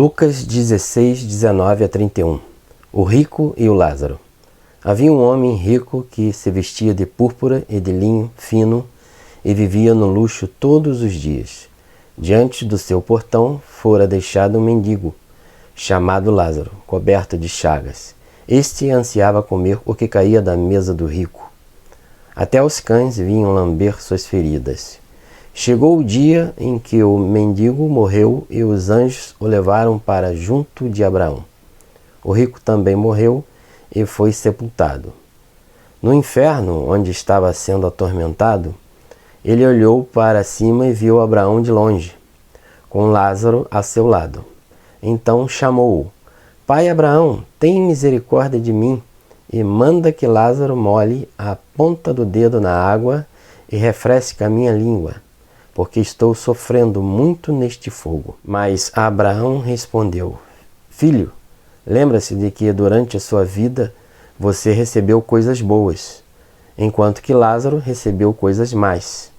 Lucas 16, 19 a 31. O rico e o Lázaro. Havia um homem rico que se vestia de púrpura e de linho fino e vivia no luxo todos os dias. Diante do seu portão fora deixado um mendigo, chamado Lázaro, coberto de chagas. Este ansiava comer o que caía da mesa do rico. Até os cães vinham lamber suas feridas. Chegou o dia em que o mendigo morreu e os anjos o levaram para junto de Abraão. O rico também morreu e foi sepultado. No inferno, onde estava sendo atormentado, ele olhou para cima e viu Abraão de longe, com Lázaro a seu lado. Então chamou-o: Pai Abraão, tem misericórdia de mim e manda que Lázaro molhe a ponta do dedo na água e refresque a minha língua, porque estou sofrendo muito neste fogo. Mas Abraão respondeu: Filho, lembra-se de que durante a sua vida você recebeu coisas boas, enquanto que Lázaro recebeu coisas más.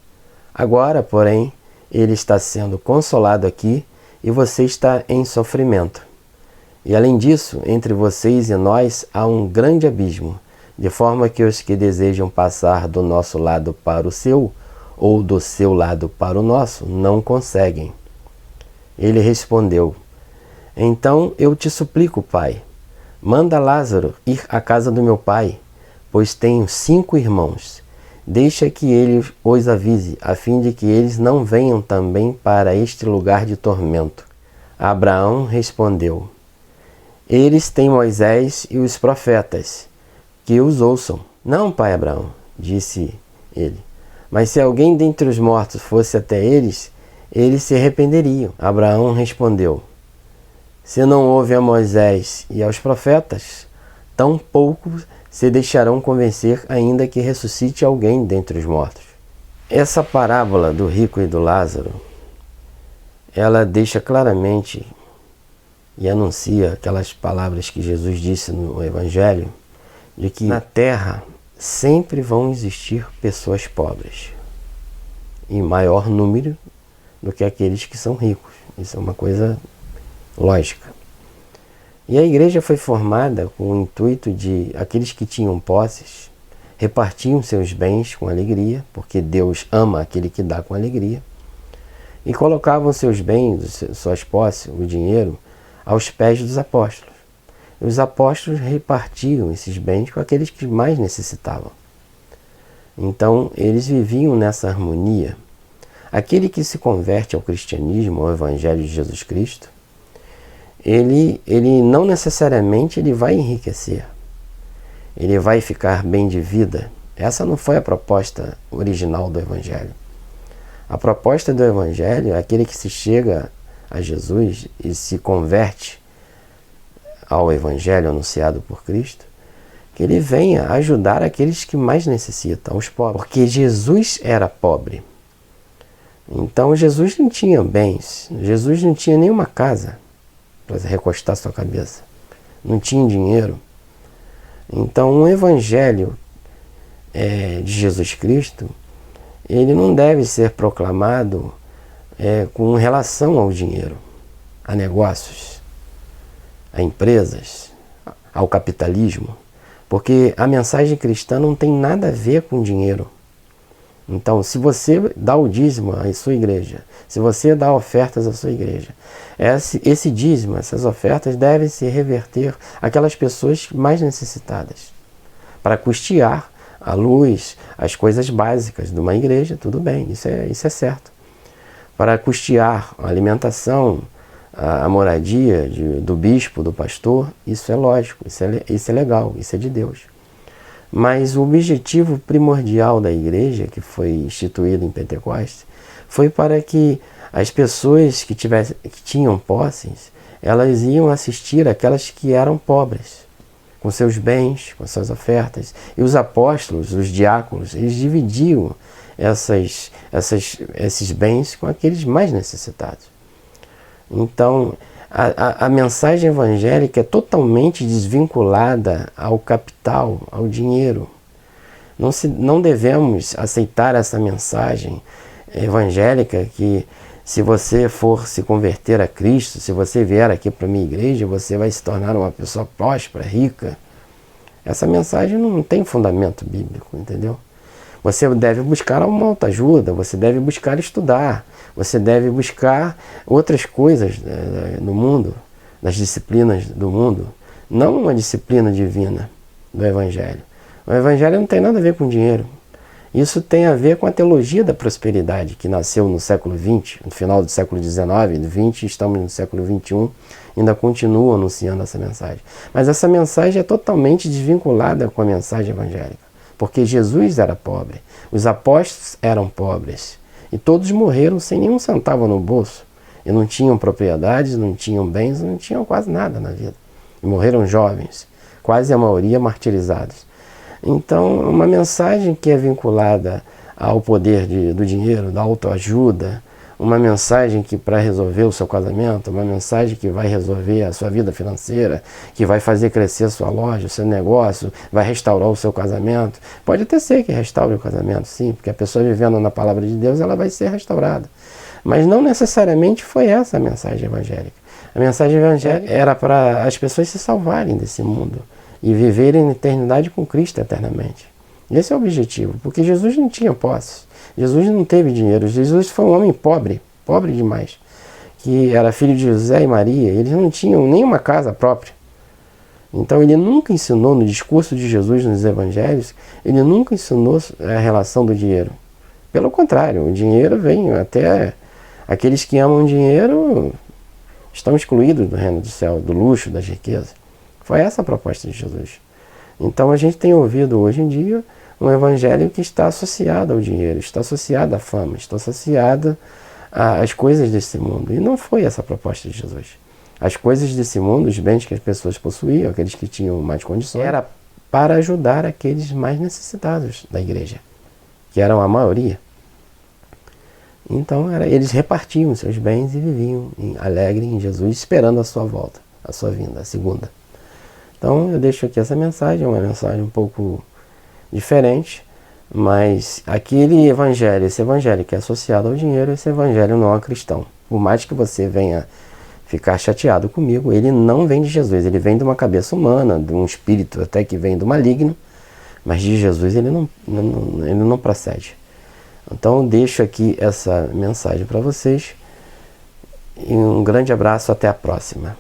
Agora, porém, ele está sendo consolado aqui e você está em sofrimento. E além disso, entre vocês e nós há um grande abismo, de forma que os que desejam passar do nosso lado para o seu, ou do seu lado para o nosso, não conseguem. Ele respondeu: Então eu te suplico, pai, manda Lázaro ir à casa do meu pai, pois tenho 5 irmãos. Deixa que ele os avise, a fim de que eles não venham também para este lugar de tormento. Abraão respondeu: Eles têm Moisés e os profetas, que os ouçam. Não, pai Abraão, disse ele. Mas se alguém dentre os mortos fosse até eles, eles se arrependeriam. Abraão respondeu: Se não ouve a Moisés e aos profetas, tão pouco se deixarão convencer, ainda que ressuscite alguém dentre os mortos. Essa parábola do rico e do Lázaro, ela deixa claramente e anuncia aquelas palavras que Jesus disse no Evangelho, de que na terra sempre vão existir pessoas pobres, em maior número do que aqueles que são ricos. Isso é uma coisa lógica. E a igreja foi formada com o intuito de aqueles que tinham posses repartiam seus bens com alegria, porque Deus ama aquele que dá com alegria, e colocavam seus bens, suas posses, o dinheiro, aos pés dos apóstolos. E os apóstolos repartiam esses bens com aqueles que mais necessitavam. Então, eles viviam nessa harmonia. Aquele que se converte ao cristianismo, ao Evangelho de Jesus Cristo, ele não necessariamente ele vai enriquecer. Ele vai ficar bem de vida. Essa não foi a proposta original do Evangelho. A proposta do Evangelho é aquele que se chega a Jesus e se converte ao Evangelho anunciado por Cristo, que ele venha ajudar aqueles que mais necessitam, os pobres. Porque Jesus era pobre. Então Jesus não tinha bens, Jesus não tinha nenhuma casa para recostar sua cabeça, não tinha dinheiro. Então o Evangelho de Jesus Cristo, ele não deve ser proclamado com relação ao dinheiro, a negócios, a empresas, ao capitalismo, porque a mensagem cristã não tem nada a ver com dinheiro. Então, se você dá o dízimo à sua igreja, se você dá ofertas à sua igreja, esse dízimo, essas ofertas devem se reverter àquelas pessoas mais necessitadas, para custear a luz, as coisas básicas de uma igreja, tudo bem, isso é certo. Para custear a alimentação, a moradia do bispo, do pastor, isso é lógico, isso é legal, isso é de Deus. Mas o objetivo primordial da igreja, que foi instituído em Pentecostes, foi para que as pessoas que tinham posses, elas iam assistir aquelas que eram pobres, com seus bens, com suas ofertas. E os apóstolos, os diáconos, eles dividiam esses bens com aqueles mais necessitados. Então, a mensagem evangélica é totalmente desvinculada ao capital, ao dinheiro. Não devemos aceitar essa mensagem evangélica que se você for se converter a Cristo, se você vier aqui para a minha igreja, você vai se tornar uma pessoa próspera, rica. Essa mensagem não tem fundamento bíblico, entendeu? Você deve buscar uma autoajuda, você deve buscar estudar, você deve buscar outras coisas no mundo, das disciplinas do mundo, não uma disciplina divina do Evangelho. O Evangelho não tem nada a ver com dinheiro. Isso tem a ver com a teologia da prosperidade, que nasceu no século XX, no final do século XIX, do XX, estamos no século XXI, ainda continua anunciando essa mensagem. Mas essa mensagem é totalmente desvinculada com a mensagem evangélica, porque Jesus era pobre, os apóstolos eram pobres, e todos morreram sem nenhum centavo no bolso, e não tinham propriedades, não tinham bens, não tinham quase nada na vida, e morreram jovens, quase a maioria martirizados. Então, uma mensagem que é vinculada ao poder do dinheiro, da autoajuda, uma mensagem que para resolver o seu casamento, uma mensagem que vai resolver a sua vida financeira, que vai fazer crescer a sua loja, o seu negócio, vai restaurar o seu casamento. Pode até ser que restaure o casamento, sim, porque a pessoa vivendo na palavra de Deus, ela vai ser restaurada. Mas não necessariamente foi essa a mensagem evangélica. A mensagem evangélica era para as pessoas se salvarem desse mundo e viverem na eternidade com Cristo eternamente. Esse é o objetivo, porque Jesus não tinha posses, Jesus não teve dinheiro, Jesus foi um homem pobre, pobre demais, que era filho de José e Maria, eles não tinham nenhuma casa própria. Então ele nunca ensinou, no discurso de Jesus nos evangelhos, ele nunca ensinou a relação do dinheiro. Pelo contrário, o dinheiro vem até... Aqueles que amam dinheiro estão excluídos do reino do céu, do luxo, das riquezas. Foi essa a proposta de Jesus. Então a gente tem ouvido hoje em dia um evangelho que está associado ao dinheiro, está associado à fama, está associado às coisas desse mundo. E não foi essa a proposta de Jesus. As coisas desse mundo, os bens que as pessoas possuíam, aqueles que tinham mais condições, era para ajudar aqueles mais necessitados da igreja, que eram a maioria. Então eles repartiam seus bens e viviam alegre em Jesus, esperando a sua volta, a sua vinda, a segunda. Então eu deixo aqui essa mensagem, uma mensagem um pouco diferente, mas aquele evangelho, esse evangelho que é associado ao dinheiro, esse evangelho não é cristão. Por mais que você venha ficar chateado comigo, ele não vem de Jesus, ele vem de uma cabeça humana, de um espírito até que vem do maligno, mas de Jesus ele não procede. Então eu deixo aqui essa mensagem para vocês e um grande abraço, até a próxima.